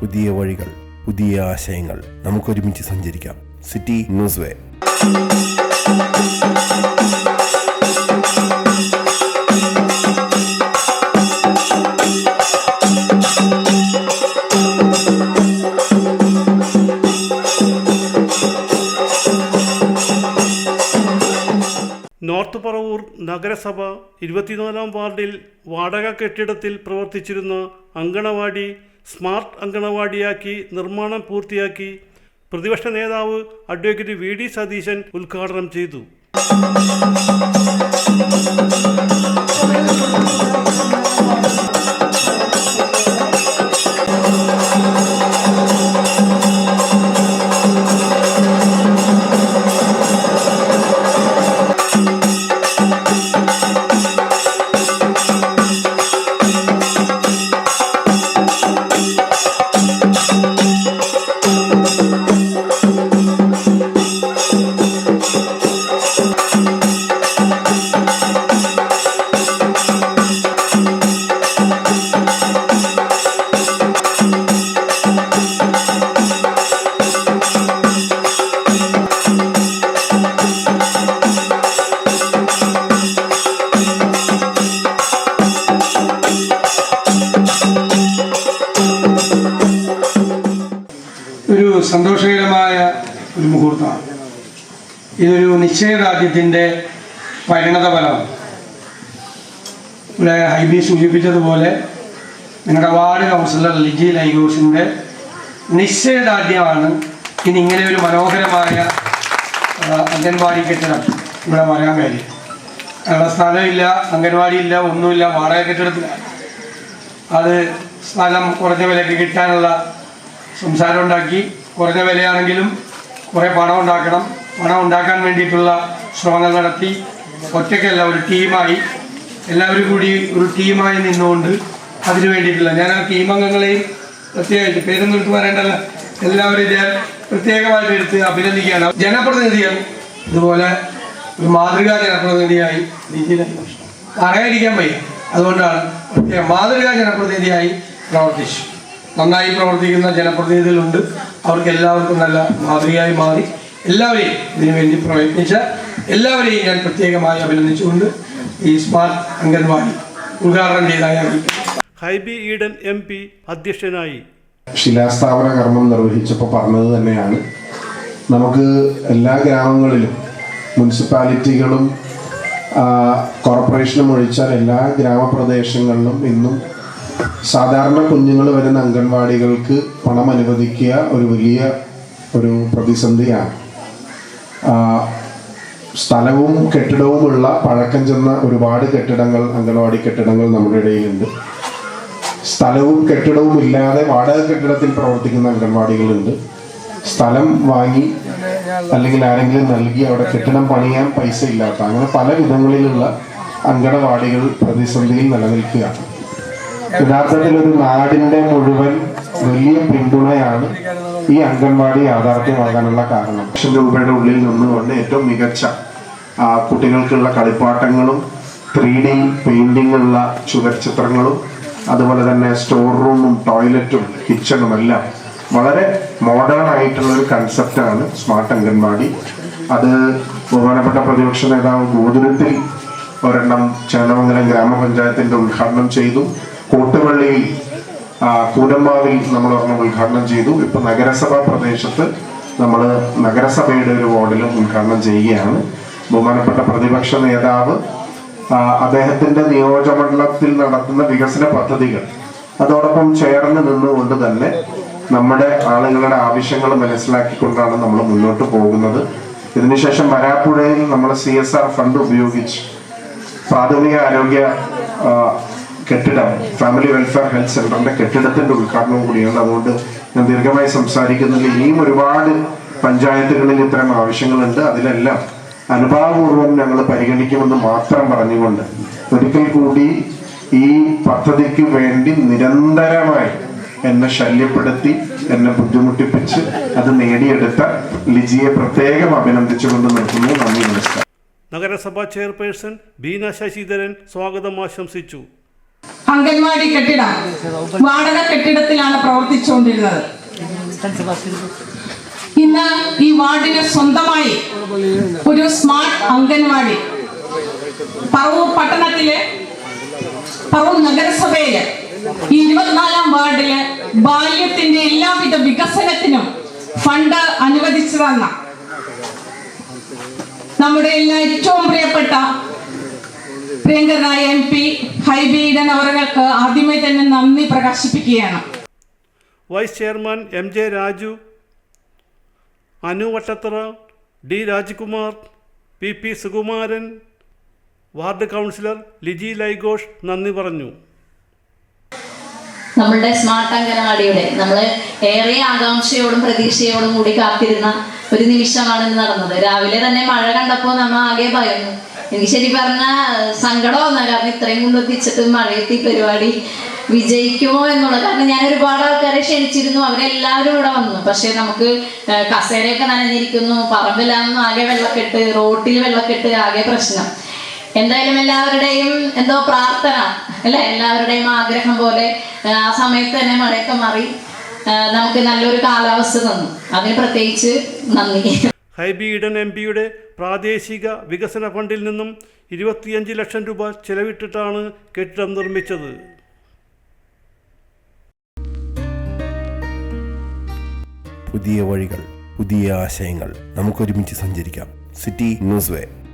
പുതിയ വഴികൾ, പുതിയ ആശയങ്ങൾ. നമുക്കൊരുമിച്ച് സഞ്ചരിക്കാം. സിറ്റി ന്യൂസ് വേ. നോർത്ത് പറവൂർ നഗരസഭ 24-ാം വാർഡിൽ വാടക കെട്ടിടത്തിൽ പ്രവർത്തിച്ചിരുന്ന അങ്കണവാടി സ്മാർട്ട് അങ്കണവാടിയാക്കി നിർമ്മാണം പൂർത്തിയാക്കി. പ്രതിപക്ഷ നേതാവ് അഡ്വക്കേറ്റ് വി.ഡി. സതീശൻ ഉദ്ഘാടനം ചെയ്തു. ഒരു സന്തോഷകരമായ ഒരു മുഹൂർത്തമാണ്. ഇതൊരു നിശ്ചയദാർഢ്യത്തിൻ്റെ പരിണതഫലം. ഇവിടെ ഹൈബി സൂചിപ്പിച്ചതുപോലെ നിങ്ങളുടെ വാർഡ് കൗൺസിലർ ലിജി ലൈഗോസിൻ്റെ നിശ്ചയദാർഢ്യമാണ് ഇന്നിങ്ങനെ ഒരു മനോഹരമായ അംഗൻവാടി കെട്ടിടം ഇവിടെ പറയാൻ കാര്യം. അവിടെ സ്ഥലമില്ല, അംഗൻവാടിയില്ല, ഒന്നുമില്ല, വാടക കെട്ടിടത്തിലാണ്. അത് സ്ഥലം കുറഞ്ഞ വിലയ്ക്ക് കിട്ടാനുള്ള സംസാരം ഉണ്ടാക്കി. കുറഞ്ഞ വിലയാണെങ്കിലും കുറേ പണം ഉണ്ടാക്കണം. പണം ഉണ്ടാക്കാൻ വേണ്ടിയിട്ടുള്ള ശ്രമങ്ങൾ നടത്തി. ഒറ്റയ്ക്കല്ല, ഒരു ടീമായി, എല്ലാവരും കൂടി ഒരു ടീമായി നിന്നുകൊണ്ട് അതിനു വേണ്ടിയിട്ടുള്ള, ഞാൻ ആ ടീം അംഗങ്ങളെയും പ്രത്യേകിച്ച് പേരൊന്നും എടുത്ത് പറയേണ്ടല്ല, എല്ലാവരും ഞാൻ പ്രത്യേകമായിട്ട് എടുത്ത് അഭിനന്ദിക്കുകയാണ്. ജനപ്രതിനിധികൾ ഇതുപോലെ ഒരു മാതൃകാ ജനപ്രതിനിധിയായി പറയാതിരിക്കാൻ വയ്യ. അതുകൊണ്ടാണ് പ്രത്യേക മാതൃകാ ജനപ്രതിനിധിയായി പ്രവർത്തിച്ചു. നന്നായി പ്രവർത്തിക്കുന്ന ജനപ്രതിനിധികളുണ്ട്. അവർക്ക് എല്ലാവർക്കും നല്ല മാതൃകയായി മാറി. എല്ലാവരെയും ഇതിനുവേണ്ടി പ്രയത്നിച്ച എല്ലാവരെയും ഞാൻ പ്രത്യേകമായി അഭിനന്ദിച്ചുകൊണ്ട് ഈ സ്മാർട്ട് അംഗൻവാടി ഉദ്ഘാടനം ചെയ്തതായി ഹൈബി ഈഡൻ MP അധ്യക്ഷനായി. ശിലാസ്ഥാപന കർമ്മം നിർവഹിച്ചപ്പോൾ പറഞ്ഞത് തന്നെയാണ്, നമുക്ക് എല്ലാ ഗ്രാമങ്ങളിലും മുനിസിപ്പാലിറ്റികളും കോർപ്പറേഷനും ഒഴിച്ചാൽ എല്ലാ ഗ്രാമപ്രദേശങ്ങളിലും ഇന്നും സാധാരണ കുഞ്ഞുങ്ങൾ വരുന്ന അംഗൻവാടികൾക്ക് പണം അനുവദിക്കുക ഒരു വലിയ ഒരു പ്രതിസന്ധിയാണ്. സ്ഥലവും കെട്ടിടവുമുള്ള പഴക്കം ചെന്ന ഒരുപാട് കെട്ടിടങ്ങൾ, അംഗൻവാടി കെട്ടിടങ്ങൾ നമ്മുടെ ഇടയിലുണ്ട്. സ്ഥലവും കെട്ടിടവും ഇല്ലാതെ വാടക കെട്ടിടത്തിൽ പ്രവർത്തിക്കുന്ന അംഗൻവാടികളുണ്ട്. സ്ഥലം വാങ്ങി അല്ലെങ്കിൽ ആരെങ്കിലും നൽകി അവിടെ കെട്ടിടം പണിയാൻ പൈസ ഇല്ലാത്ത, അങ്ങനെ പല വിധങ്ങളിലുള്ള അംഗൻവാടികൾ പ്രതിസന്ധിയിൽ നിലനിൽക്കുകയാണ്. യഥാർത്ഥത്തിൽ ഒരു നാടിൻ്റെ മുഴുവൻ വലിയ പിന്തുണയാണ് ഈ അംഗൻവാടി യാഥാർത്ഥ്യമാകാനുള്ള കാരണം. 1,00,000 രൂപയുടെ ഉള്ളിൽ നിന്നുകൊണ്ട് ഏറ്റവും മികച്ച കുട്ടികൾക്കുള്ള കളിപ്പാട്ടങ്ങളും 3D പെയിന്റിംഗ് ഉള്ള ചുവർ ചിത്രങ്ങളും അതുപോലെ തന്നെ സ്റ്റോർ റൂമും ടോയ്ലറ്റും കിച്ചണും എല്ലാം വളരെ മോഡേൺ ആയിട്ടുള്ള ഒരു കൺസെപ്റ്റാണ് സ്മാർട്ട് അംഗൻവാടി. അത് ബഹുമാനപ്പെട്ട പ്രതിപക്ഷ നേതാവ് ഗോകുലത്തിൽ ഒരെണ്ണം ചേന്നമംഗലം ഗ്രാമപഞ്ചായത്തിന്റെ ഉദ്ഘാടനം ചെയ്തു. കോട്ടുപള്ളിയിൽ കൂടമ്പാവിൽ നമ്മൾ ഒരെണ്ണം ഉദ്ഘാടനം ചെയ്തു. ഇപ്പൊ നഗരസഭാ പ്രദേശത്ത് നമ്മൾ നഗരസഭയുടെ ഒരു വാർഡിലും ഉദ്ഘാടനം ചെയ്യുകയാണ്. ബഹുമാനപ്പെട്ട പ്രതിപക്ഷ നേതാവ് അദ്ദേഹത്തിന്റെ നിയോജകമണ്ഡലത്തിൽ നടത്തുന്ന വികസന പദ്ധതികൾ അതോടൊപ്പം ചേർന്ന് നിന്നുകൊണ്ട് തന്നെ നമ്മുടെ ആളുകളുടെ ആവശ്യങ്ങൾ മനസ്സിലാക്കിക്കൊണ്ടാണ് നമ്മൾ മുന്നോട്ട് പോകുന്നത്. ഇതിനുശേഷം വരാപ്പുഴയിൽ നമ്മൾ CSR ഫണ്ട് ഉപയോഗിച്ച് പ്രാഥമിക ആരോഗ്യ കെട്ടിടം, ഫാമിലി വെൽഫെയർ ഹെൽത്ത് സെന്ററിന്റെ കെട്ടിടത്തിന്റെ ഉദ്ഘാടനവും കൂടിയാണ്. അതുകൊണ്ട് ഞാൻ ദീർഘമായി സംസാരിക്കുന്നില്ല. ഇനിയും ഒരുപാട് പഞ്ചായത്തുകളിൽ ഇത്തരം ആവശ്യങ്ങളുണ്ട്. അതിലെല്ലാം അനുഭാവപൂർവ്വം ഞങ്ങൾ പരിഗണിക്കുമെന്ന് മാത്രം പറഞ്ഞുകൊണ്ട് ഒരിക്കൽ കൂടി ഈ പദ്ധതിക്ക് വേണ്ടി നിരന്തരമായി എന്നെ ശല്യപ്പെടുത്തി, എന്നെ ബുദ്ധിമുട്ടിപ്പിച്ച് അത് നേടിയെടുത്ത ലിജിയെ പ്രത്യേകം അഭിനന്ദിച്ചുകൊണ്ട് നിർത്തുന്നു. നന്ദി, നമസ്കാരം. നഗരസഭാ ചെയർപേഴ്സൺ ബീന ശശിധരൻ സ്വാഗതം ആശംസിച്ചു. അംഗൻവാടി കെട്ടിടം വാടക കെട്ടിടത്തിലാണ് പ്രവർത്തിച്ചുകൊണ്ടിരുന്നത്. ഇന്ന് ഈ വാർഡിന് സ്വന്തമായി ഒരു സ്മാർട്ട് അംഗൻവാടി പറവൂർ പട്ടണത്തിലെ പറവൂർ നഗരസഭയില് ഈ 24-ാം വാർഡില് ബാല്യത്തിന്റെ എല്ലാവിധ വികസനത്തിനും ഫണ്ട് അനുവദിച്ചു തന്ന നമ്മുടെ എല്ലാ ഏറ്റവും പ്രിയപ്പെട്ട പ്രിയങ്കരനായ MP ഹൈബി ഈഡൻ അവർക്ക് ആദ്യമേ തന്നെ നന്ദി പ്രകാശിപ്പിക്കുകയാണ്. Vice chairman MJ Raju, Anu Vattathara, D Rajkumar, PP Sukumaran, ward councillor Liji Laighosh നന്ദി പറഞ്ഞു. നമ്മളുടെ സ്മാർട്ട് അംഗനവാടിയുടെ നമ്മൾ ഏറെ ആകാംക്ഷയോടും പ്രതീക്ഷയോടും കൂടി കാത്തിരുന്ന ഒരു നിമിഷമാണ് ഇന്ന് നടന്നത്. രാവിലെ തന്നെ മഴ കണ്ടപ്പോൾ നമ്മൾ ആകെ ഭയന്നു. എനിക്ക് ശരി പറഞ്ഞ സങ്കടം വന്ന, കാരണം ഇത്രയും കൊണ്ടെത്തിച്ചിട്ട് മഴയത്ത് ഈ പരിപാടി വിജയിക്കുമോ എന്നുള്ളത്. കാരണം ഞാൻ ഒരുപാട് ആൾക്കാരെ ക്ഷണിച്ചിരുന്നു, അവരെല്ലാവരും ഇവിടെ വന്നു. പക്ഷെ നമുക്ക് കസേരയൊക്കെ നനഞ്ഞിരിക്കുന്നു, പറമ്പിലാണെന്നും ആകെ വെള്ളക്കെട്ട്, റോട്ടിൽ വെള്ളക്കെട്ട്, ആകെ പ്രശ്നം. എന്തായാലും എല്ലാവരുടെയും എന്തോ പ്രാർത്ഥന അല്ലെ, എല്ലാവരുടെയും ആഗ്രഹം പോലെ ആ സമയത്ത് തന്നെ മഴയൊക്കെ മാറി നമുക്ക് നല്ലൊരു കാലാവസ്ഥ തന്നു. അതിന് പ്രത്യേകിച്ച് നന്ദി. ഹൈബി ഈഡൻ MPയുടെ പ്രാദേശിക വികസന ഫണ്ടിൽ നിന്നും 25 ലക്ഷം രൂപ ചെലവിട്ടിട്ടാണ് കെട്ടിടം നിർമ്മിച്ചത്. പുതിയ വഴികൾ, പുതിയ ആശയങ്ങൾ, നമുക്കൊരുമിച്ച് സഞ്ചരിക്കാം. സിറ്റി ന്യൂസ് വേ.